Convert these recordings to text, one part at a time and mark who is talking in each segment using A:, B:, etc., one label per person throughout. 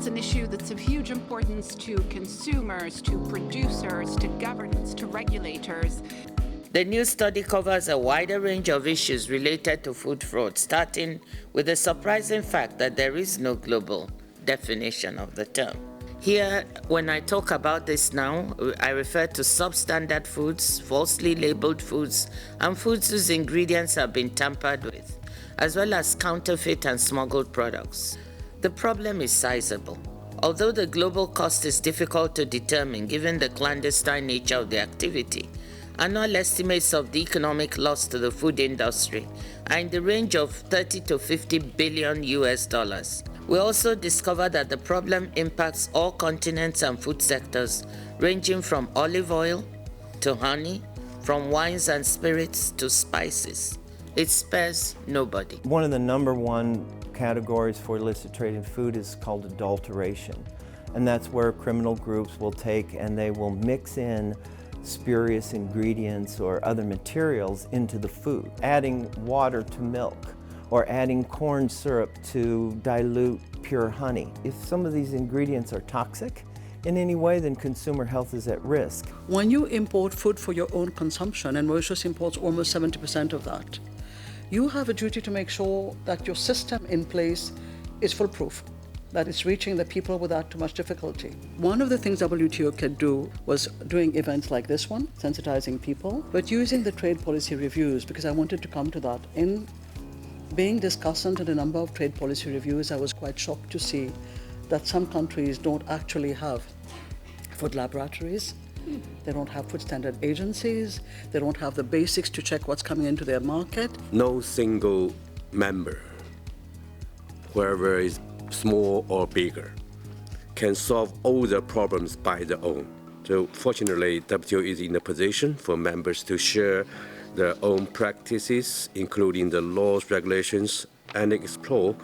A: an issue that's of huge importance to consumers, to producers, to governments, to regulators.
B: The new study covers a wider range of issues related to food fraud, starting with the surprising fact that there is no global definition of the term. Here, when I talk about this now, I refer to substandard foods, falsely labeled foods, and foods whose ingredients have been tampered with, as well as counterfeit and smuggled products. The problem is sizable. Although the global cost is difficult to determine given the clandestine nature of the activity, annual estimates of the economic loss to the food industry are in the range of 30 to 50 billion US dollars. We also discovered that the problem impacts all continents and food sectors, ranging from olive oil to honey, from wines and spirits to spices. It spares nobody.
C: One of the number one categories for illicit trade in food is called adulteration. And that's where criminal groups will take and they will mix in spurious ingredients or other materials into the food, adding water to milk or adding corn syrup to dilute pure honey. If some of these ingredients are toxic in any way, then consumer health is at risk.
D: When you import food for your own consumption, and Mauritius imports almost 70% of that, you have a duty to make sure that your system in place is foolproof, that it's reaching the people without too much difficulty. One of the things WTO could do was doing events like this one, sensitizing people, but using the trade policy reviews, because I wanted to come to that. In being discussant in a number of trade policy reviews, I was quite shocked to see that some countries don't actually have food laboratories, they don't have food standard agencies, they don't have the basics to check what's coming into their market.
E: No single member, wherever it's small or bigger, can solve all the problems by their own. So fortunately, WTO is in a position for members to share their own practices, including the laws, regulations, and explore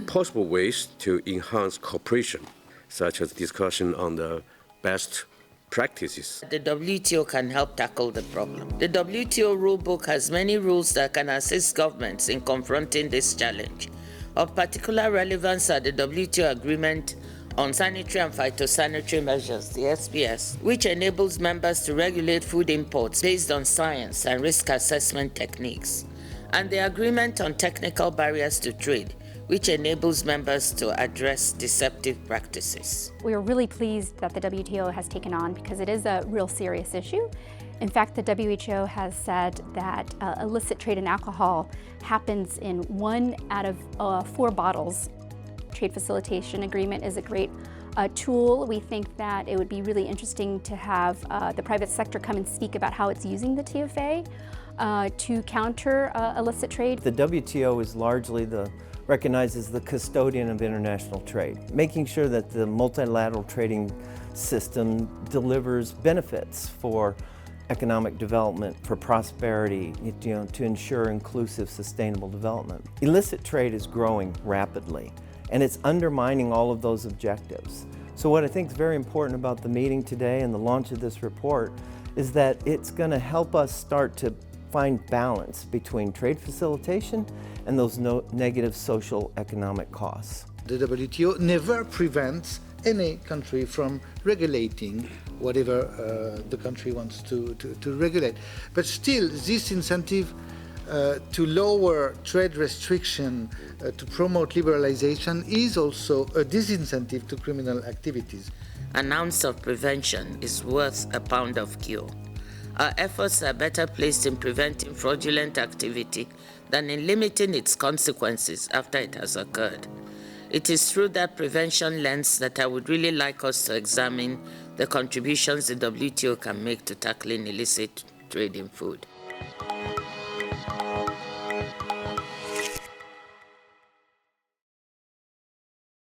E: possible ways to enhance cooperation, such as discussion on the best practices.
B: The WTO can help tackle the problem. The WTO rulebook has many rules that can assist governments in confronting this challenge. Of particular relevance are the WTO Agreement on Sanitary and Phytosanitary Measures, the SPS, which enables members to regulate food imports based on science and risk assessment techniques, and the Agreement on Technical Barriers to Trade, which enables members to address deceptive practices.
F: We are really pleased that the WTO has taken on because it is a real serious issue. In fact, the WHO has said that illicit trade in alcohol happens in 1 out of 4 bottles. Trade facilitation agreement is a great tool. We think that it would be really interesting to have the private sector come and speak about how it's using the TFA to counter illicit trade.
C: The WTO is largely recognizes the custodian of international trade, making sure that the multilateral trading system delivers benefits for economic development, for prosperity, to ensure inclusive, sustainable development. Illicit trade is growing rapidly, and it's undermining all of those objectives. So what I think is very important about the meeting today and the launch of this report is that it's going to help us start to find balance between trade facilitation and those negative social economic costs.
G: The WTO never prevents any country from regulating whatever the country wants to regulate. But still, this incentive to lower trade restriction, to promote liberalization, is also a disincentive to criminal activities.
B: An ounce of prevention is worth a pound of cure. Our efforts are better placed in preventing fraudulent activity than in limiting its consequences after it has occurred. It is through that prevention lens that I would really like us to examine the contributions the WTO can make to tackling illicit trade in food.